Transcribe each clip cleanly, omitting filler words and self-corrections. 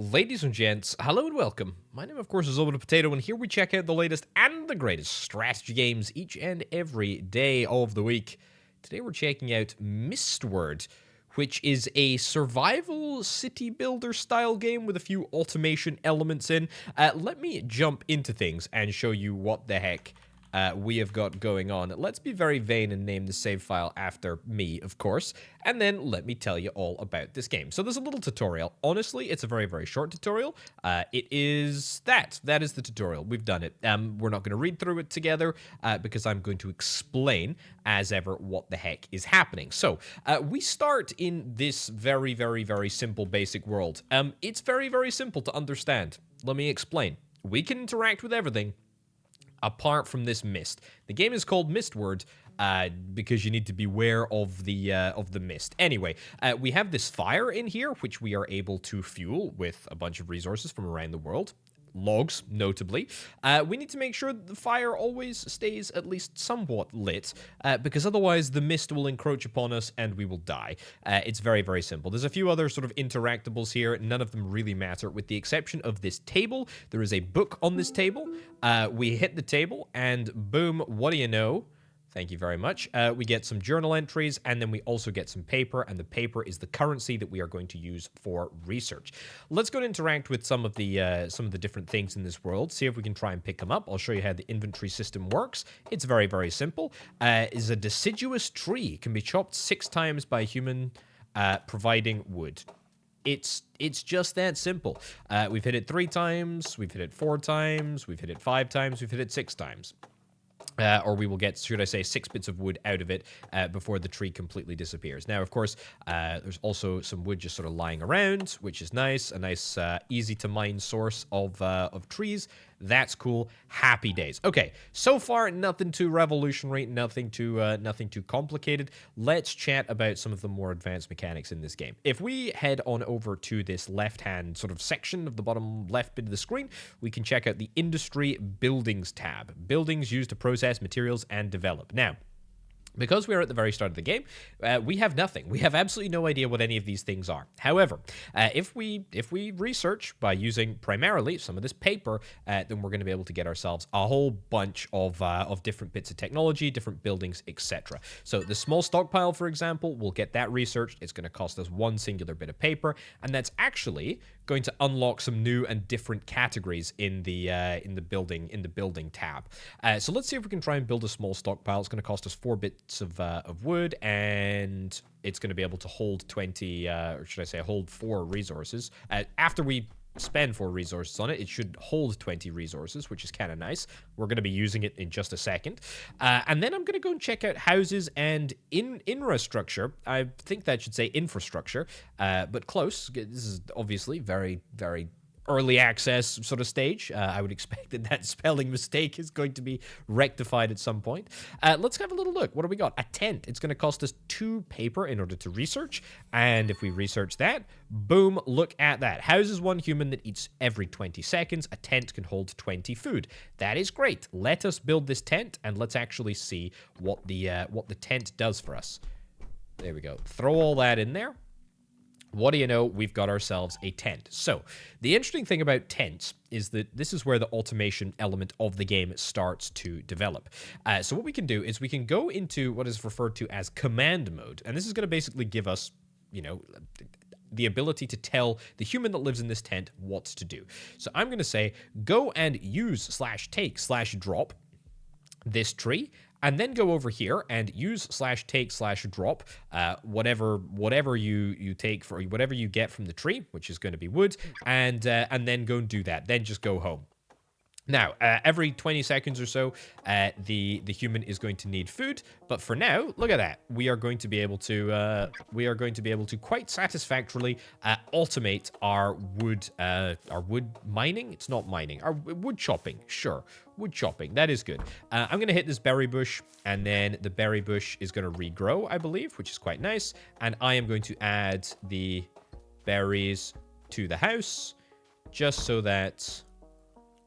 Ladies and gents, hello and welcome. My name, of course, is Orbital Potato, and here we check out the latest and the greatest strategy games each and every day of the week. Today we're checking out Mistward, which is a survival city builder style game with a few automation elements in. Let me jump into things and show you what the heck we have got going on. Let's be very vain and name the save file after me, of course, and then let me tell you all about this game. So there's a little tutorial. Honestly, it's a very, very short tutorial. It is that. That is the tutorial. We've done it. We're not going to read through it together because I'm going to explain, as ever, what the heck is happening. So we start in this very, very, very simple basic world. It's very, very simple to understand. Let me explain. We can interact with everything apart from this mist. The game is called Mistward because you need to beware of the mist. Anyway, we have this fire in here, which we are able to fuel with a bunch of resources from around the world. Logs, notably. We need to make sure that the fire always stays at least somewhat lit, because otherwise the mist will encroach upon us and we will die. It's very, very simple. There's a few other sort of interactables here. None of them really matter, with the exception of this table. There is a book on this table. We hit the table, and boom, what do you know? Thank you very much. We get some journal entries, and then we also get some paper, and the paper is the currency that we are going to use for research. Let's go and interact with some of the different things in this world, see if we can try and pick them up. I'll show you how the inventory system works. It's very, very simple. Is a deciduous tree. Can be chopped 6 times by a human, providing wood. It's just that simple. We've hit it 3 times, we've hit it 4 times, we've hit it 5 times, we've hit it 6 times. Or we will get, should I say, 6 bits of wood out of it before the tree completely disappears. Now, of course, there's also some wood just sort of lying around, which is nice. A nice, easy-to-mine source of trees. That's cool. Happy days. Okay, so far, nothing too revolutionary, nothing too complicated. Let's chat about some of the more advanced mechanics in this game. If we head on over to this left-hand sort of section of the bottom left bit of the screen, we can check out the Industry Buildings tab. Buildings used to process materials and develop. Now, because we are at the very start of the game, we have nothing. We have absolutely no idea what any of these things are. However, if we research by using primarily some of this paper, then we're going to be able to get ourselves a whole bunch of different bits of technology, different buildings, etc. So the small stockpile, for example, we'll get that researched. It's going to cost us 1 singular bit of paper, and that's actually going to unlock some new and different categories in the building tab. So let's see if we can try and build a small stockpile. It's going to cost us 4 bits of wood, and it's going to be able to hold 20, or should I say hold 4 resources. After we spend 4 resources on it, it should hold 20 resources, which is kind of nice. We're going to be using it in just a second. And then I'm going to go and check out houses and infrastructure. I think that should say infrastructure, but close. This is obviously very, very early access sort of stage. I would expect that spelling mistake is going to be rectified at some point. Let's have a little look. What do we got? A tent. It's going to cost us 2 paper in order to research. And if we research that, boom, look at that. Houses 1 human that eats every 20 seconds. A tent can hold 20 food. That is great. Let us build this tent, and let's actually see what the tent does for us. There we go. Throw all that in there. What do you know? We've got ourselves a tent. So, the interesting thing about tents is that this is where the automation element of the game starts to develop. So what we can do is we can go into what is referred to as command mode. And this is going to basically give us, you know, the ability to tell the human that lives in this tent what to do. So I'm going to say, go and use/take/drop this tree, and then go over here and use/take/drop whatever you take for whatever you get from the tree, which is going to be wood, and then go and do that. Then just go home. Now, every 20 seconds or so, the human is going to need food. But for now, look at that. We are going to be able to quite satisfactorily automate our wood mining. It's not mining. Our wood chopping. Sure, wood chopping. That is good. I'm going to hit this berry bush, and then the berry bush is going to regrow, I believe, which is quite nice. And I am going to add the berries to the house, just so that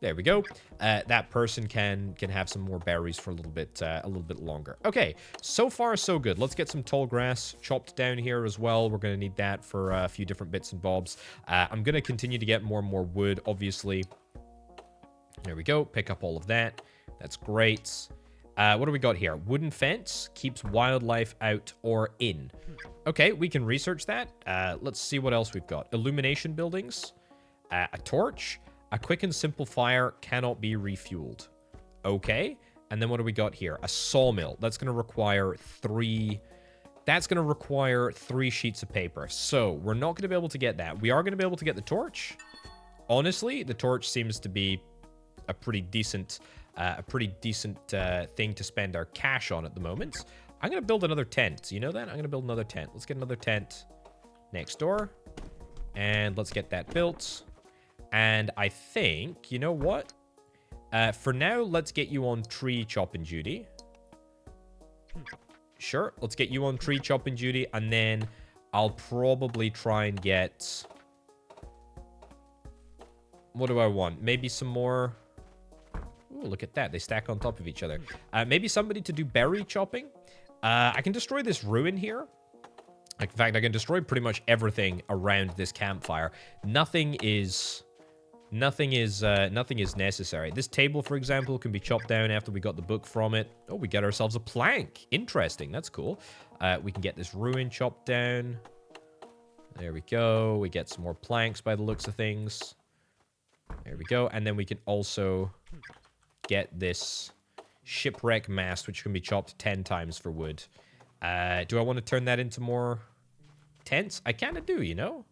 There we go. That person can have some more berries for a little bit longer. Okay, so far so good. Let's get some tall grass chopped down here as well. We're going to need that for a few different bits and bobs. I'm going to continue to get more and more wood, obviously. There we go. Pick up all of that. That's great. What do we got here? Wooden fence keeps wildlife out or in. Okay, we can research that. Let's see what else we've got. Illumination buildings. A torch. A quick and simple fire cannot be refueled. Okay. And then what do we got here? A sawmill. That's going to require 3... That's going to require 3 sheets of paper. So, we're not going to be able to get that. We are going to be able to get the torch. Honestly, the torch seems to be a pretty decent thing to spend our cash on at the moment. I'm going to build another tent. You know that? I'm going to build another tent. Let's get another tent next door. And let's get that built. And I think, you know what? For now, let's get you on tree chopping duty. Sure, let's get you on tree chopping duty. And then I'll probably try and get... What do I want? Maybe some more... Ooh, look at that. They stack on top of each other. Maybe somebody to do berry chopping. I can destroy this ruin here. In fact, I can destroy pretty much everything around this campfire. Nothing is necessary. This table, for example, can be chopped down after we got the book from it. Oh, we get ourselves a plank. Interesting. That's cool. We can get this ruin chopped down. There we go. We get some more planks by the looks of things. There we go. And then we can also get this shipwreck mast, which can be chopped 10 times for wood. Do I want to turn that into more tents? I kind of do, you know?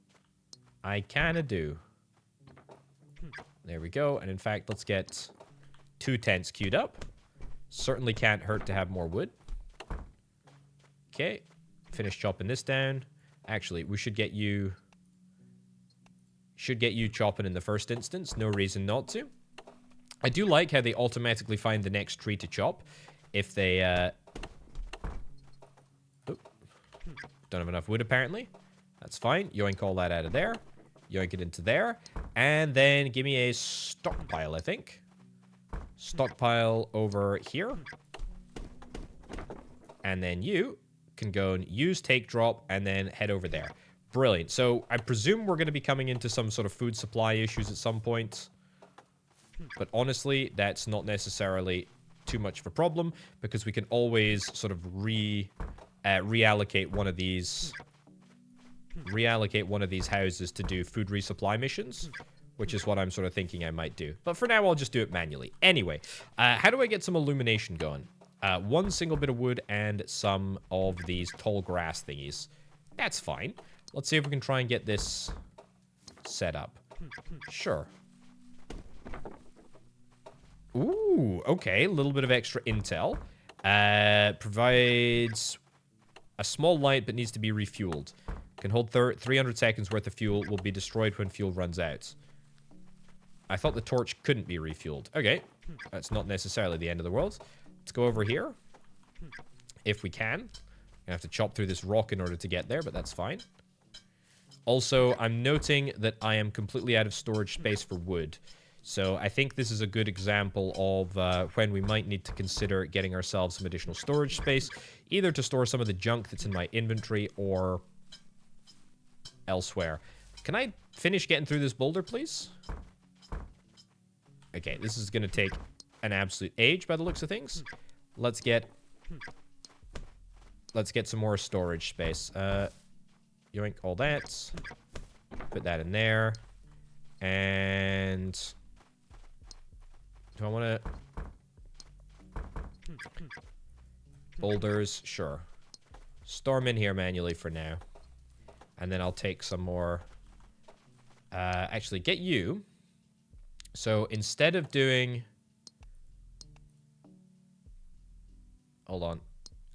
I kind of do. There we go. And in fact, let's get 2 tents queued up. Certainly can't hurt to have more wood. Okay. Finish chopping this down. Actually, we should get you... chopping in the first instance. No reason not to. I do like how they automatically find the next tree to chop. If they, Oh. Don't have enough wood, apparently. That's fine. Yoink all that out of there. Yoink it into there. And then give me a stockpile, I think. Stockpile over here. And then you can go and use take drop and then head over there. Brilliant. So I presume we're going to be coming into some sort of food supply issues at some point. But honestly, that's not necessarily too much of a problem because we can always sort of reallocate one of these houses to do food resupply missions, which is what I'm sort of thinking I might do. But for now, I'll just do it manually. Anyway, how do I get some illumination going? 1 single bit of wood and some of these tall grass thingies. That's fine. Let's see if we can try and get this set up. Sure. Ooh, okay. A little bit of extra intel. Provides a small light but needs to be refueled. Can hold 300 seconds worth of fuel. Will be destroyed when fuel runs out. I thought the torch couldn't be refueled. Okay. That's not necessarily the end of the world. Let's go over here. If we can. I have to chop through this rock in order to get there, but that's fine. Also, I'm noting that I am completely out of storage space for wood. So I think this is a good example of when we might need to consider getting ourselves some additional storage space, either to store some of the junk that's in my inventory or elsewhere. Can I finish getting through this boulder, please? Okay, this is going to take an absolute age by the looks of things. Let's get some more storage space. Yoink all that. Put that in there. And do I want to... Boulders, sure. Storm in here manually for now. And then I'll take some more... actually, get you. So instead of doing... Hold on.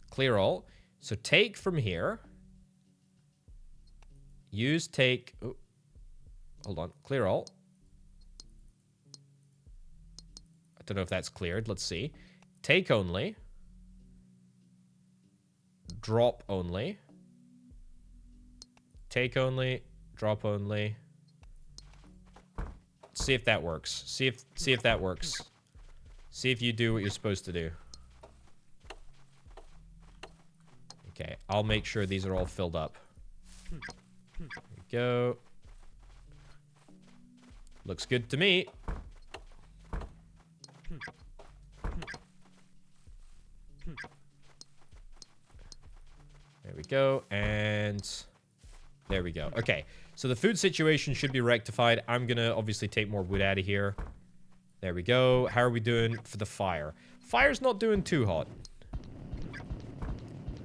Clear all. So take from here. Use take... Oh, hold on. Clear all. I don't know if that's cleared. Let's see. Take only. Drop only. Take only. Drop only. See if that works. See if that works. See if you do what you're supposed to do. Okay, I'll make sure these are all filled up. There we go. Looks good to me. There we go, and there we go. Okay, so the food situation should be rectified. I'm gonna obviously take more wood out of here. There we go. How are we doing for the fire? Fire's not doing too hot.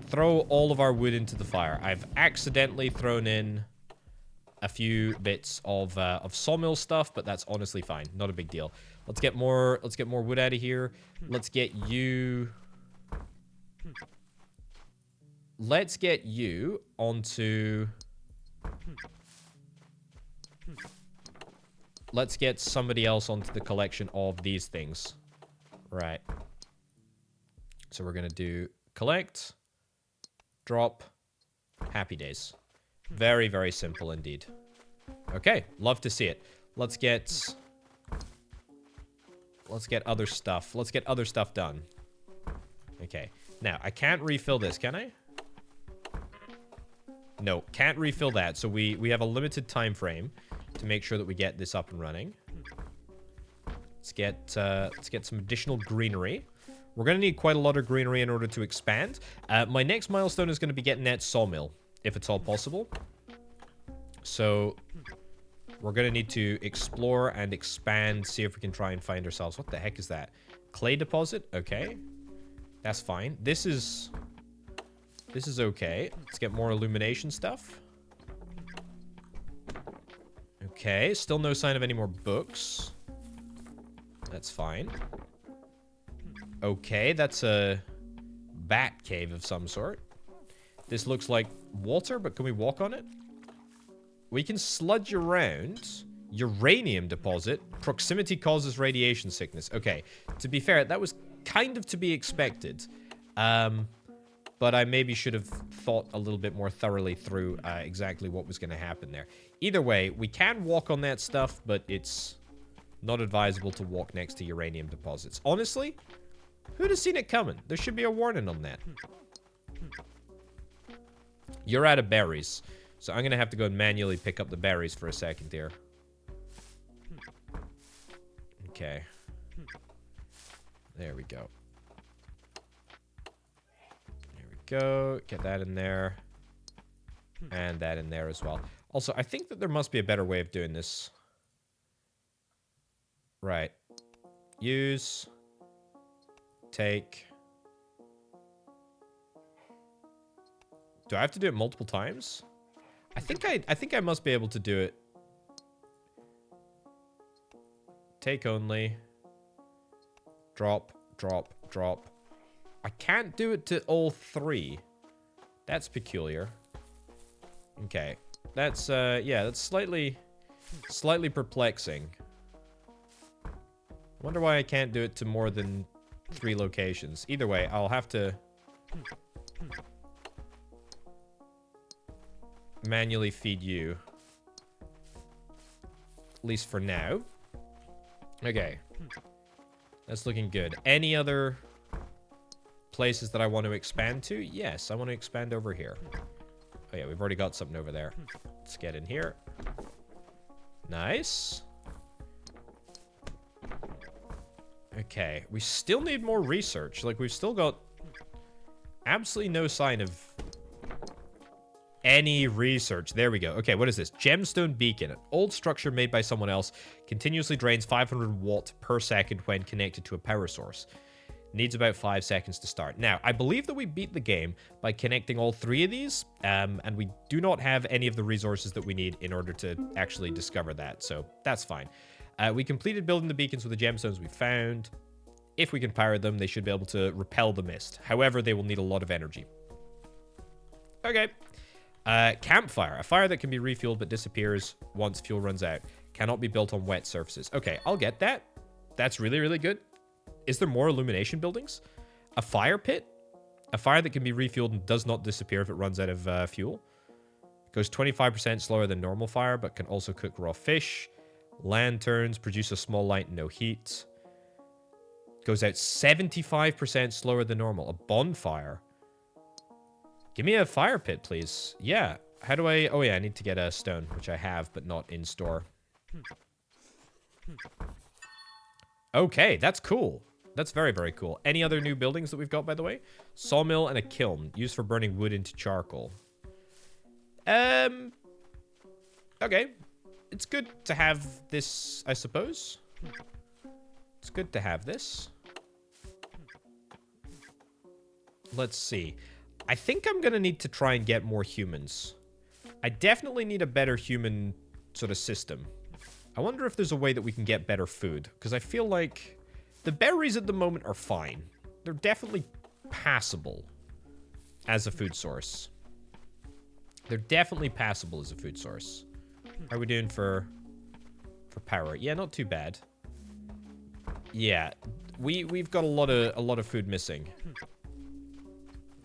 Throw all of our wood into the fire. I've accidentally thrown in a few bits of sawmill stuff, but that's honestly fine. Not a big deal. Let's get more wood out of here. Let's get you onto... Let's get somebody else onto the collection of these things. Right. So we're going to do collect, drop, happy days. Very, very simple indeed. Okay, love to see it. Let's get other stuff. Let's get other stuff done. Okay. Now, I can't refill this, can I? No, can't refill that. So we have a limited time frame to make sure that we get this up and running. Let's get some additional greenery. We're going to need quite a lot of greenery in order to expand. My next milestone is going to be getting that sawmill, if it's all possible. So we're going to need to explore and expand, see if we can try and find ourselves. What the heck is that? Clay deposit? Okay. That's fine. This is okay. Let's get more illumination stuff. Okay, still no sign of any more books. That's fine. Okay, that's a bat cave of some sort. This looks like water, but can we walk on it? We can sludge around. Uranium deposit. Proximity causes radiation sickness. Okay, to be fair, that was kind of to be expected. But I maybe should have thought a little bit more thoroughly through exactly what was going to happen there. Either way, we can walk on that stuff, but it's not advisable to walk next to uranium deposits. Honestly, who'd have seen it coming? There should be a warning on that. You're out of berries. So I'm going to have to go and manually pick up the berries for a second here. Okay. There we go. There we go. Get that in there. And that in there as well. Also, I think that there must be a better way of doing this. Right. Use. Take. Do I have to do it multiple times? I think I must be able to do it. Take only. Drop, drop, drop. I can't do it to all three. That's peculiar. Okay. That's yeah, that's slightly perplexing. I wonder why I can't do it to more than 3 locations. Either way, I'll have to manually feed you. At least for now. Okay. That's looking good. Any other places that I want to expand to? Yes, I want to expand over here. Oh yeah, we've already got something over there. Let's get in here. Nice. Okay, we still need more research. Like, we've still got absolutely no sign of any research. There we go. Okay, what is this? Gemstone beacon. An old structure made by someone else. Continuously drains 500 watt per second when connected to a power source. Needs about 5 seconds to start. Now, I believe that we beat the game by connecting all 3 of these, and we do not have any of the resources that we need in order to actually discover that, so that's fine. We completed building the beacons with the gemstones we found. If we can power them, they should be able to repel the mist. However, they will need a lot of energy. Okay. Campfire. A fire that can be refueled but disappears once fuel runs out. Cannot be built on wet surfaces. Okay, I'll get that. That's really, really good. Is there more illumination buildings? A fire pit? A fire that can be refueled and does not disappear if it runs out of fuel. Goes 25% slower than normal fire, but can also cook raw fish. Lanterns produce a small light, no heat. Goes out 75% slower than normal. A bonfire. Give me a fire pit, please. Yeah. How do I... Oh, yeah, I need to get a stone, which I have, but not in store. Okay, that's cool. That's very, very cool. Any other new buildings that we've got, by the way? Sawmill and a kiln, used for burning wood into charcoal. Okay. It's good to have this, I suppose. It's good to have this. Let's see. I think I'm gonna need to try and get more humans. I definitely need a better human sort of system. I wonder if there's a way that we can get better food. Because I feel like the berries at the moment are fine. They're definitely passable as a food source. They're definitely passable as a food source. How are we doing for power? Yeah, not too bad. Yeah, we've got a lot of food missing.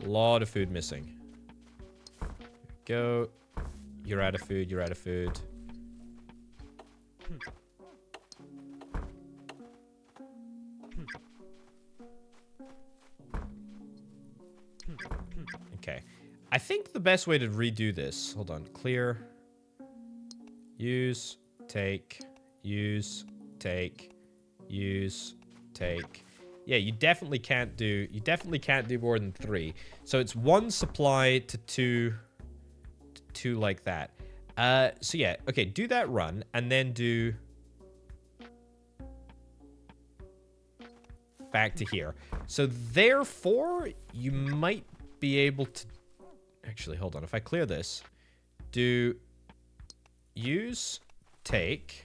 A lot of food missing. Go. You're out of food. You're out of food. Okay. I think the best way to redo this... Hold on. Clear. Use. Take. Use. Take. Use. Take. Yeah, you definitely can't do... You definitely can't do more than 3. So it's 1 supply to 2... To 2 like that. So yeah. Okay, do that run. And then do... Back to here. So therefore, you might be able to... Actually, hold on. If I clear this, do use, take.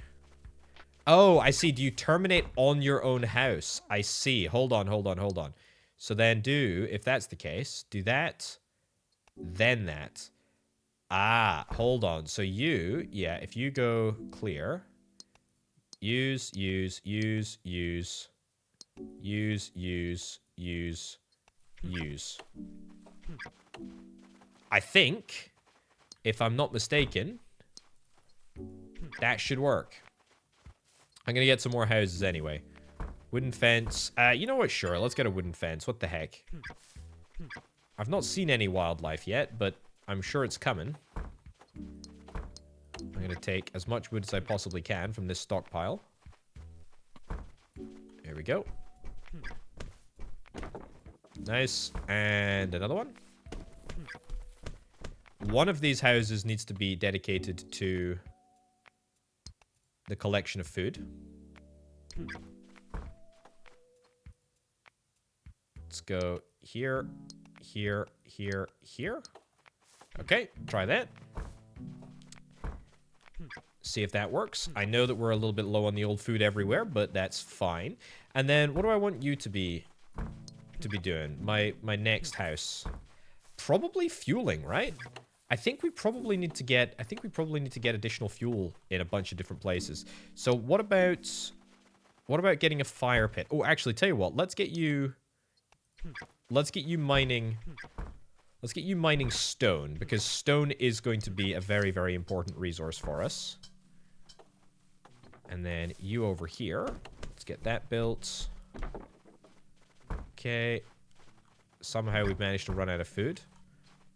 Oh, I see. Do you terminate on your own house? I see. Hold on, hold on, hold on. So then do, if that's the case, do that, then that. Ah, hold on. So you, yeah, if you go clear, use, use, use, use, use, use, use, use. I think, if I'm not mistaken, that should work. I'm gonna get some more houses anyway. Wooden fence. You know what? Sure, let's get a wooden fence. What the heck? I've not seen any wildlife yet, but I'm sure it's coming. I'm gonna take as much wood as I possibly can from this stockpile. There we go. Nice. And another one. One of these houses needs to be dedicated to the collection of food. Let's go here, here, here, here. Okay, try that. See if that works. I know that we're a little bit low on the old food everywhere, but that's fine. And then what do I want you to be doing? My next house. Probably fueling, right? I think we probably need to get additional fuel in a bunch of different places. So what about getting a fire pit? Oh, actually, tell you what, let's get you mining stone, because stone is going to be a very, very important resource for us. And then you over here. Let's get that built. Okay. Somehow we've managed to run out of food.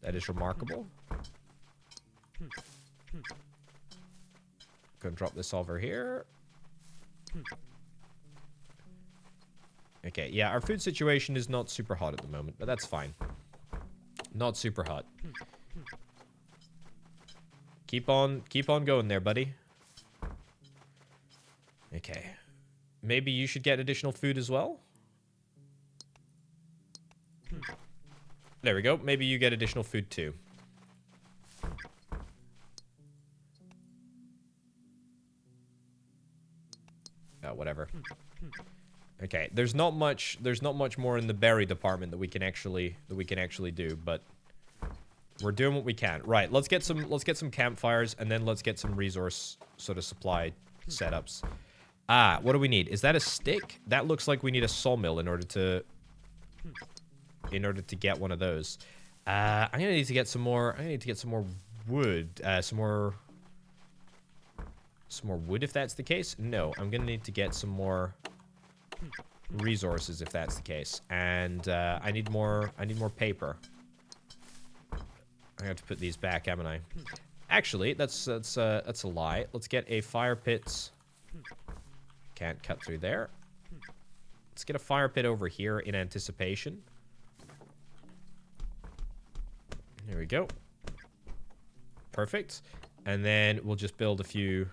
That is remarkable. Gonna drop this over here. Okay, yeah, our food situation is not super hot at the moment, but that's fine. Not super hot. Keep on going there, buddy. Okay. Maybe you should get additional food as well? There we go. Maybe you get additional food too. Oh, whatever. Okay, there's not much more in the berry department that we can actually do, but we're doing what we can. Right, let's get some campfires, and then let's get some resource sort of supply setups. Ah, what do we need? Is that a stick? That looks like we need a sawmill in order to get one of those. I'm gonna need to get some more. I need to get some more wood. Some more some more wood if that's the case. No, I'm gonna need to get some more resources if that's the case. And I need more paper. I have to put these back, haven't I? Actually, that's a lie. Let's get a fire pit. Can't cut through there. Let's get a fire pit over here in anticipation. There we go. Perfect. And then we'll just build a few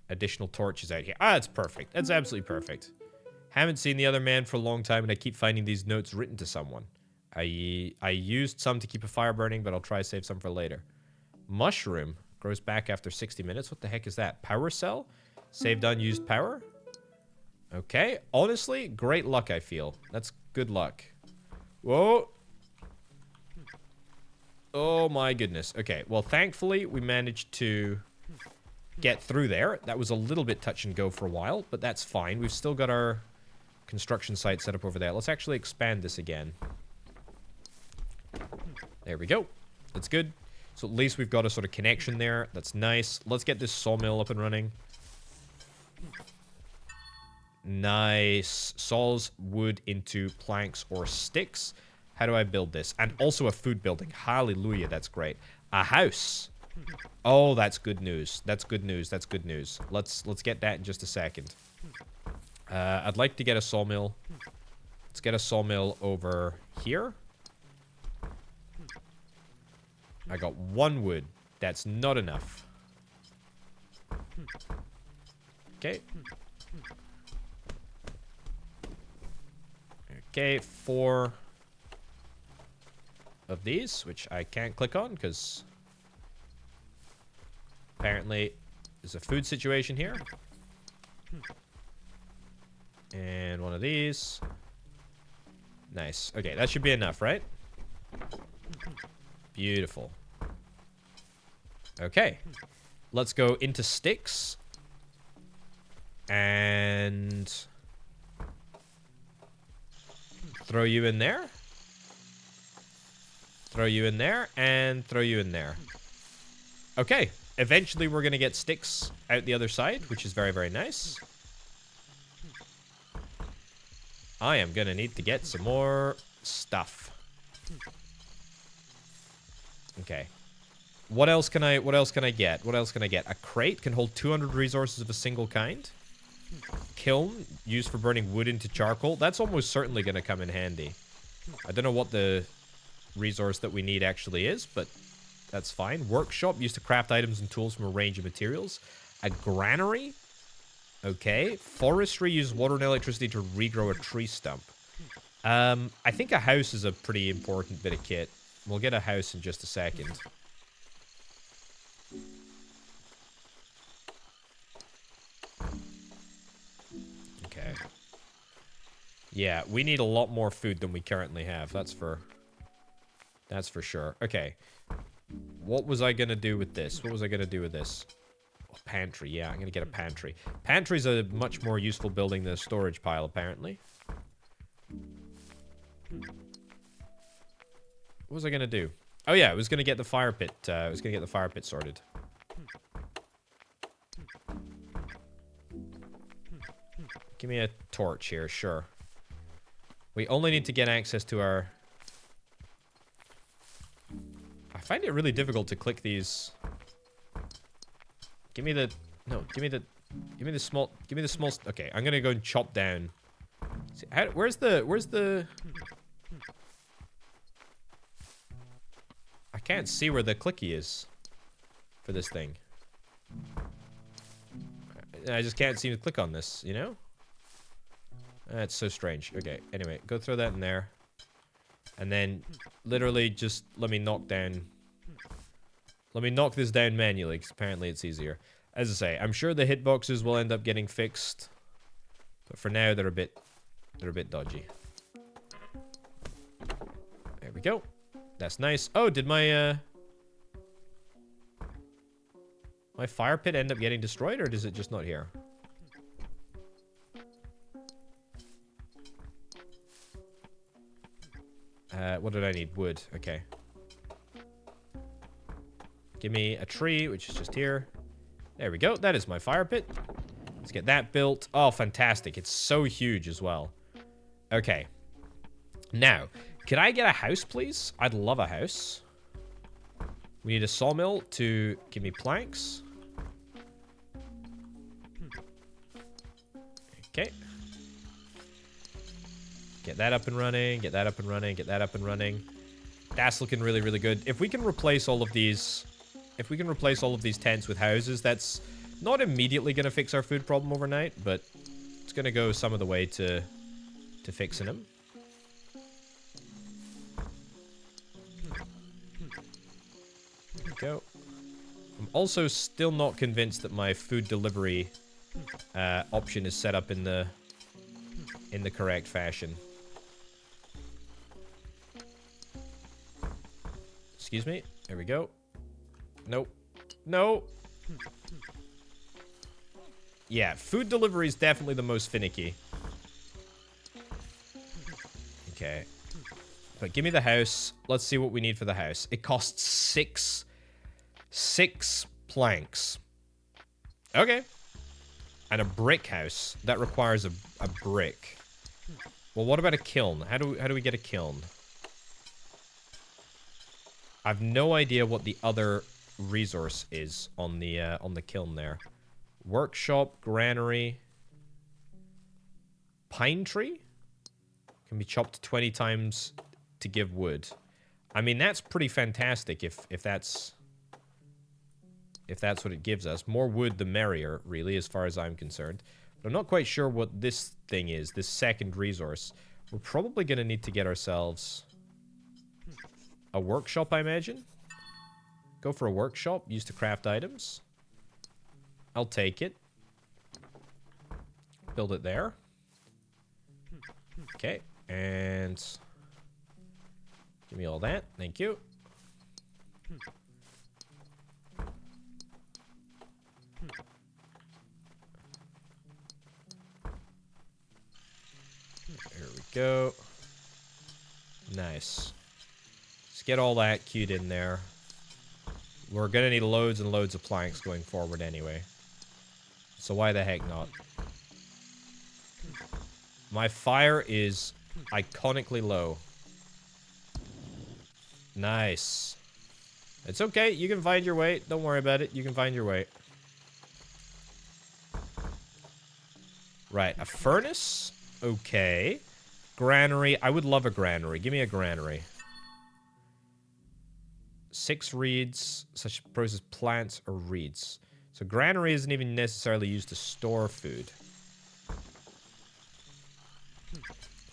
additional torches out here. Ah, that's perfect. That's absolutely perfect. Haven't seen the other man for a long time, and I keep finding these notes written to someone. I used some to keep a fire burning, but I'll try to save some for later. Mushroom grows back after 60 minutes. What the heck is that? Power cell? Saved unused power? Okay. Honestly, great luck, I feel. That's good luck. Whoa. Oh my goodness. Okay, well, thankfully, we managed to get through there. That was a little bit touch and go for a while, but that's fine. We've still got our construction site set up over there. Let's actually expand this again. There we go. That's good. So at least we've got a sort of connection there. That's nice. Let's get this sawmill up and running. Nice. Saws wood into planks or sticks. How do I build this? And also a food building. Hallelujah, that's great. A house. Oh, that's good news. That's good news. That's good news. Let's get that in just a second. I'd like to get a sawmill. Let's get a sawmill over here. I got one wood. That's not enough. Okay. Okay, 4 of these, which I can't click on because apparently there's a food situation here. And one of these. Nice. Okay, that should be enough, right? Beautiful. Okay. Let's go into sticks. And throw you in there. Throw you in there. And throw you in there. Okay. Eventually, we're going to get sticks out the other side, which is very, very nice. I am going to need to get some more stuff. Okay. What else can I get? What else can I get? A crate can hold 200 resources of a single kind. Kiln, used for burning wood into charcoal. That's almost certainly going to come in handy. I don't know what the resource that we need actually is, but that's fine. Workshop, used to craft items and tools from a range of materials. A granary. Okay. Forestry, uses water and electricity to regrow a tree stump. I think a house is a pretty important bit of kit. We'll get a house in just a second. Okay. Yeah, we need a lot more food than we currently have. That's for sure. Okay. What was I going to do with this? What was I going to do with this? Oh, pantry. Yeah, I'm going to get a pantry. Pantry's a much more useful building than a storage pile, apparently. What was I going to do? Oh, yeah, I was going to get the fire pit. I was going to get the fire pit sorted. Give me a torch here, sure. We only need to get access to our... I find it really difficult to click these. Give me the... No, give me the small... Give me the small... Okay, I'm going to go and chop down. See, where's the... I can't see where the clicky is for this thing. I just can't seem to click on this, you know? That's so strange. Okay, anyway, go throw that in there. And then, literally, just let me knock down... Let me knock this down manually, because apparently it's easier. As I say, I'm sure the hitboxes will end up getting fixed. But for now, they're a bit dodgy. There we go. That's nice. Oh, did my my fire pit end up getting destroyed, or is it just not here? What did I need? Wood. Okay. Give me a tree, which is just here. There we go. That is my fire pit. Let's get that built. Oh, fantastic. It's so huge as well. Okay. Now, could I get a house, please? I'd love a house. We need a sawmill to give me planks. Okay. Get that up and running. Get that up and running. Get that up and running. That's looking really, really good. If we can replace all of these... If we can replace all of these tents with houses, that's not immediately going to fix our food problem overnight, but it's going to go some of the way to fixing them. There we go. I'm also still not convinced that my food delivery option is set up in the correct fashion. Excuse me. There we go. Nope. No. Yeah, food delivery is definitely the most finicky. Okay. But give me the house. Let's see what we need for the house. It costs six planks. Okay. And a brick house. That requires a brick. Well, what about a kiln? How do we get a kiln? I've no idea what the other resource is on the kiln there. Workshop, granary, pine tree can be chopped 20 times to give wood. I mean, that's pretty fantastic if that's what it gives us. More wood the merrier, really, as far as I'm concerned. But I'm not quite sure what this thing is, this second resource. We're probably going to need to get ourselves a workshop, I imagine. Go for a workshop, used to craft items. I'll take it. Build it there. Okay, and give me all that. Thank you. There we go. Nice. Let's get all that queued in there. We're gonna need loads and loads of planks going forward anyway. So why the heck not? My fire is iconically low. Nice. It's okay. You can find your way. Don't worry about it. You can find your way. Right. A furnace? Okay. Granary. I would love a granary. Give me a granary. 6 reeds, such process plants or reeds. So granary isn't even necessarily used to store food.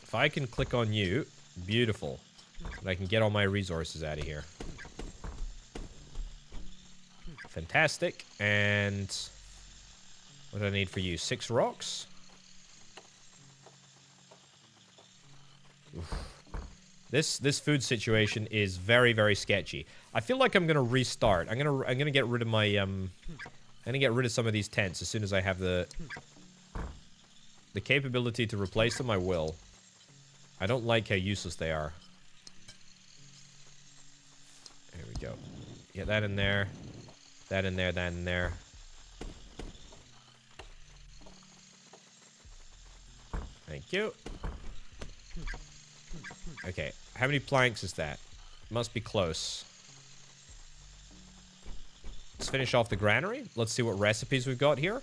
If I can click on you, beautiful. And I can get all my resources out of here. Fantastic. And what do I need for you? 6 rocks? Oof. This food situation is very, very sketchy. I feel like I'm gonna restart. I'm gonna get rid of my I'm gonna get rid of some of these tents as soon as I have the capability to replace them. I will. I don't like how useless they are. There we go. Get that in there. That in there. That in there. Thank you. Okay, how many planks is that? Must be close. Let's finish off the granary. Let's see what recipes we've got here.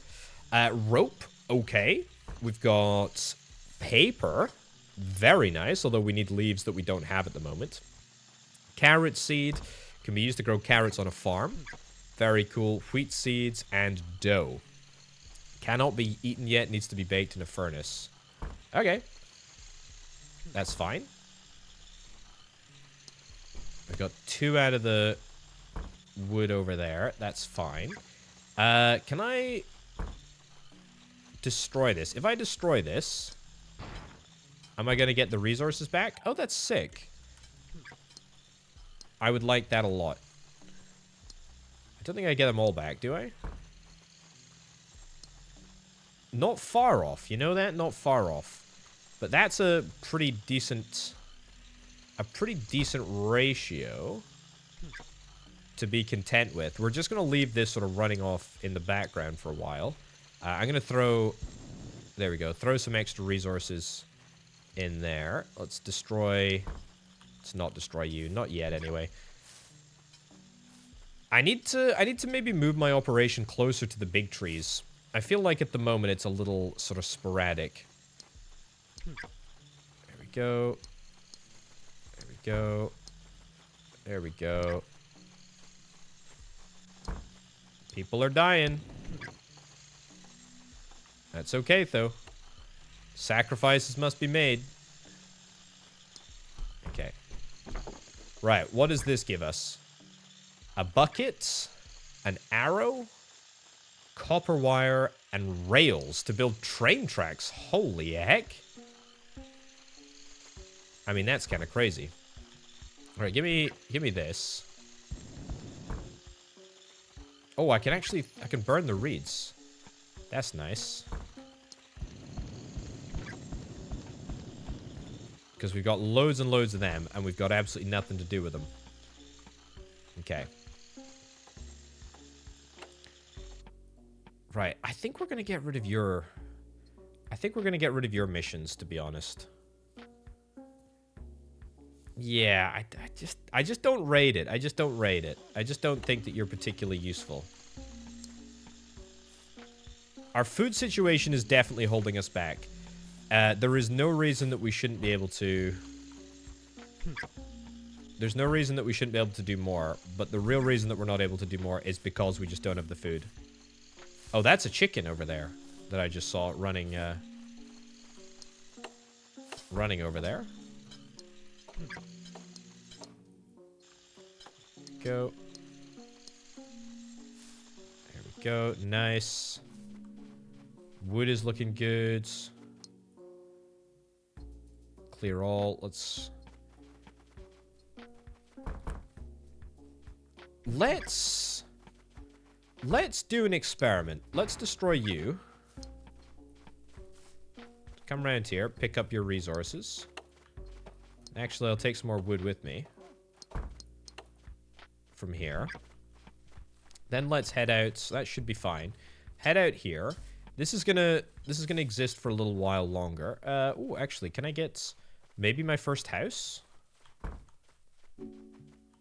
Rope, okay. We've got paper, very nice, although we need leaves that we don't have at the moment. Carrot seed, can be used to grow carrots on a farm. Very cool. Wheat seeds and dough. Cannot be eaten yet, needs to be baked in a furnace. Okay. That's fine. I got 2 out of the wood over there. That's fine. Can I destroy this? If I destroy this, am I going to get the resources back? Oh, that's sick. I would like that a lot. I don't think I get them all back, do I? Not far off. You know that? Not far off. But that's a pretty decent... ratio to be content with. We're just going to leave this sort of running off in the background for a while. I'm going to throw... There we go. Throw some extra resources in there. Let's destroy... Let's not destroy you. Not yet, anyway. I need to maybe move my operation closer to the big trees. I feel like at the moment it's a little sort of sporadic. There we go. There we go. There we go. People are dying. That's okay, though. Sacrifices must be made. Okay. Right, what does this give us? A bucket, an arrow, copper wire, and rails to build train tracks. Holy heck. I mean, that's kind of crazy. All right, give me this. Oh, I can burn the reeds. That's nice. Because we've got loads and loads of them, and we've got absolutely nothing to do with them. Okay. Right, I think we're going to get rid of your... I think we're going to get rid of your missions, to be honest. Yeah, I just don't rate it. I just don't rate it. I just don't think that you're particularly useful. Our food situation is definitely holding us back. There is no reason that we shouldn't be able to... There's no reason that we shouldn't be able to do more, but the real reason that we're not able to do more is because we just don't have the food. Oh, that's a chicken over there that I just saw running, running over there. Go. There we go. Nice. Wood is looking good. Clear all. Let's do an experiment. Let's destroy you. Come around here, pick up your resources. Actually, I'll take some more wood with me. From here. Then let's head out. So that should be fine. Head out here. This is gonna exist for a little while longer. Oh, actually, can I get maybe my first house?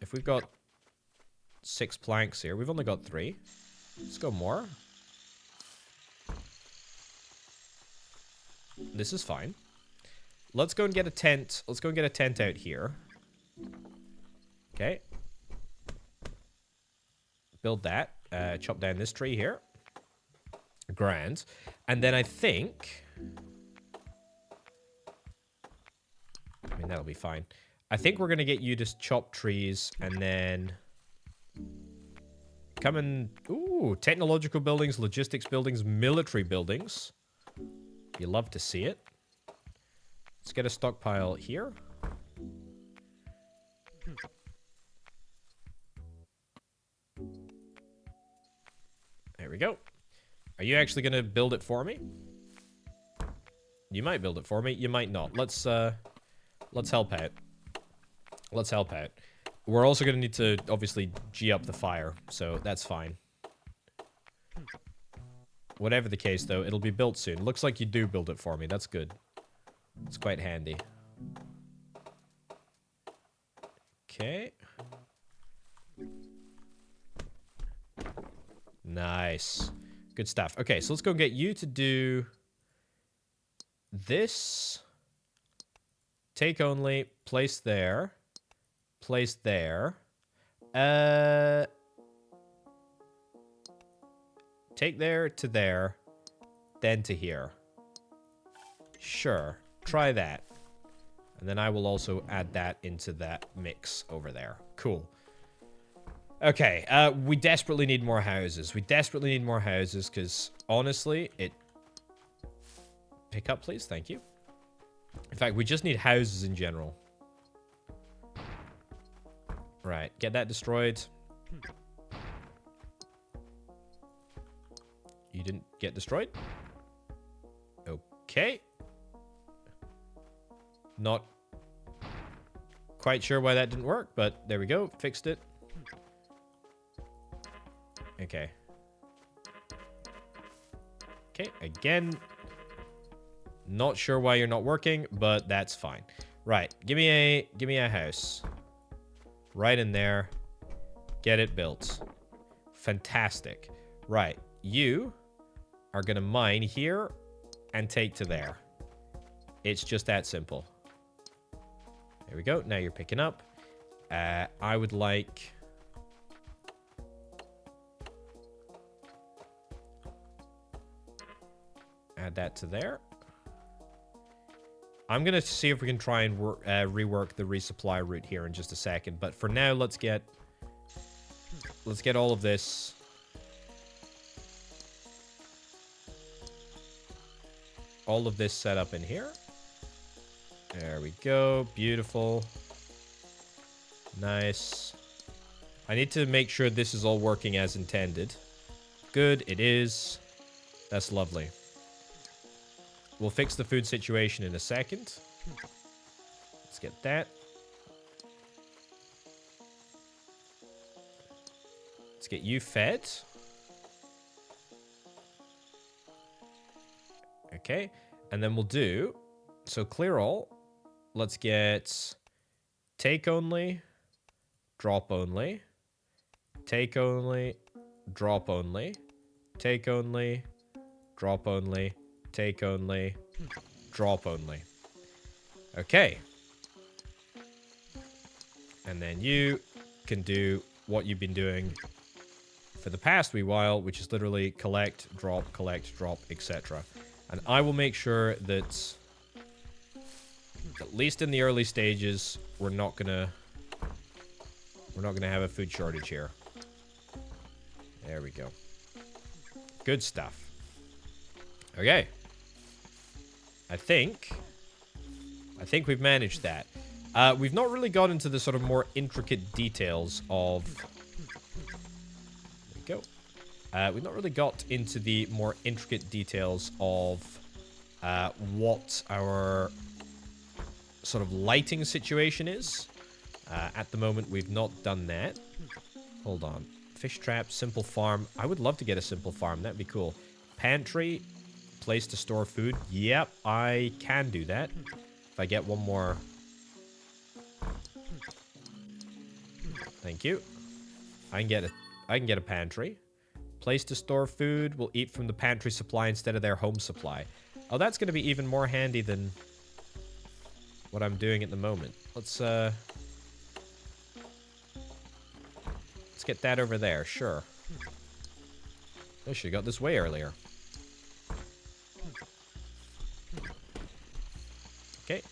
If we've got 6 planks here, we've only got 3. Let's go more. This is fine. Let's go and get a tent. Let's go and get a tent out here. Okay. Build that. Chop down this tree here. Grand. And then I think... I mean, that'll be fine. I think we're going to get you to chop trees and then... Come and... Ooh, technological buildings, logistics buildings, military buildings. You love to see it. Let's get a stockpile here. There we go. Are you actually going to build it for me? You might build it for me. You might not. Let's help out. Let's help out. We're also going to need to, obviously, G up the fire. So, that's fine. Whatever the case, though, it'll be built soon. Looks like you do build it for me. That's good. It's quite handy. Okay. Nice. Good stuff. Okay, so let's go get you to do this. Take only. Place there. Place there. Take there to there. Then to here. Sure. Try that. And then I will also add that into that mix over there. Cool. Okay, we desperately need more houses. We desperately need more houses because, honestly, it... Pick up, please. Thank you. In fact, we just need houses in general. Right, get that destroyed. You didn't get destroyed? Okay. Not quite sure why that didn't work, but there we go. Fixed it. Okay. Okay, again. Not sure why you're not working, but that's fine. Right, give me a house. Right in there. Get it built. Fantastic. Right, you are gonna mine here and take to there. It's just that simple. There we go. Now you're picking up. I would like... add that to there. I'm going to see if we can try and rework the resupply route here in just a second. But for now, let's get all of this. All of this set up in here. There we go. Beautiful. Nice. I need to make sure this is all working as intended. Good, it is. That's lovely. We'll fix the food situation in a second. Let's get that. Let's get you fed. Okay. And then we'll do... So clear all. Let's get... Take only. Drop only. Take only. Drop only. Take only. Drop only. Take only. Drop only. Okay. And then you can do what you've been doing for the past wee while, which is literally collect, drop, etc. And I will make sure that at least in the early stages, we're not gonna have a food shortage here. There we go. Good stuff. Okay. I think we've managed that. We've not really got into the sort of more intricate details of... There we go. We've not really got into the more intricate details of what our sort of lighting situation is. At the moment, we've not done that. Hold on. Fish trap, simple farm. I would love to get a simple farm. That'd be cool. Pantry, place to store food. Yep, I can do that. If I get one more. Thank you. I can get a pantry. Place to store food. We'll eat from the pantry supply instead of their home supply. Oh, that's going to be even more handy than what I'm doing at the moment. Let's get that over there. Sure. I should have got this way earlier. Okay.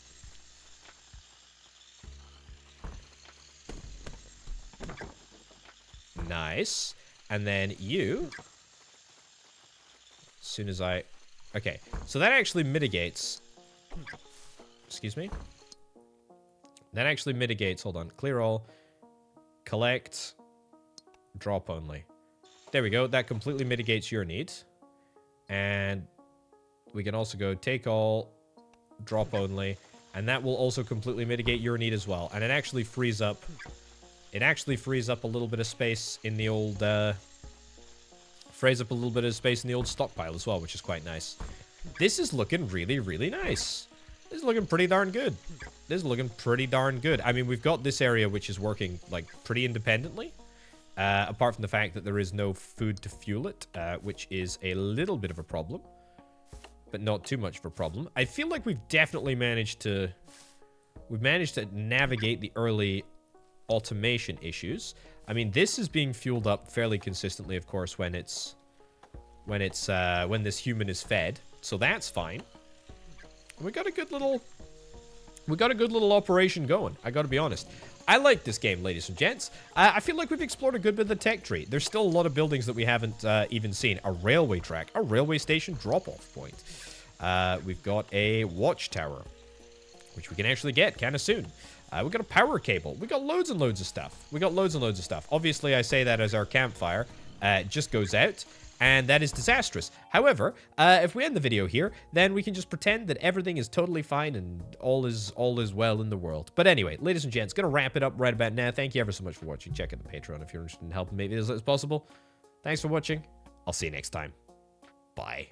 Nice. And then you... As soon as I... Okay. So that actually mitigates... Excuse me? That actually mitigates... Hold on. Clear all. Collect. Drop only. There we go. That completely mitigates your needs. And we can also go take all, drop only, and that will also completely mitigate your need as well. And it actually frees up... It actually frees up a little bit of space in the old... Frees up a little bit of space in the old stockpile as well, which is quite nice. This is looking really, really nice. This is looking pretty darn good. This is looking pretty darn good. I mean, we've got this area which is working, like, pretty independently. Apart from the fact that there is no food to fuel it, which is a little bit of a problem. But not too much of a problem. I feel like we've definitely managed to... We've managed to navigate the early automation issues. I mean, this is being fueled up fairly consistently, of course, when this human is fed. So that's fine. We got a good little operation going. I gotta be honest. I like this game, ladies and gents. I feel like we've explored a good bit of the tech tree. There's still a lot of buildings that we haven't even seen. A railway track, a railway station drop-off point. We've got a watchtower, which we can actually get kind of soon. We've got a power cable. We got loads and loads of stuff. Obviously, I say that as our campfire just goes out, and that is disastrous. However, if we end the video here, then we can just pretend that everything is totally fine and all is well in the world. But anyway, ladies and gents, gonna wrap it up right about now. Thank you ever so much for watching. Check out the Patreon if you're interested in helping make videos as possible. Thanks for watching. I'll see you next time. Bye.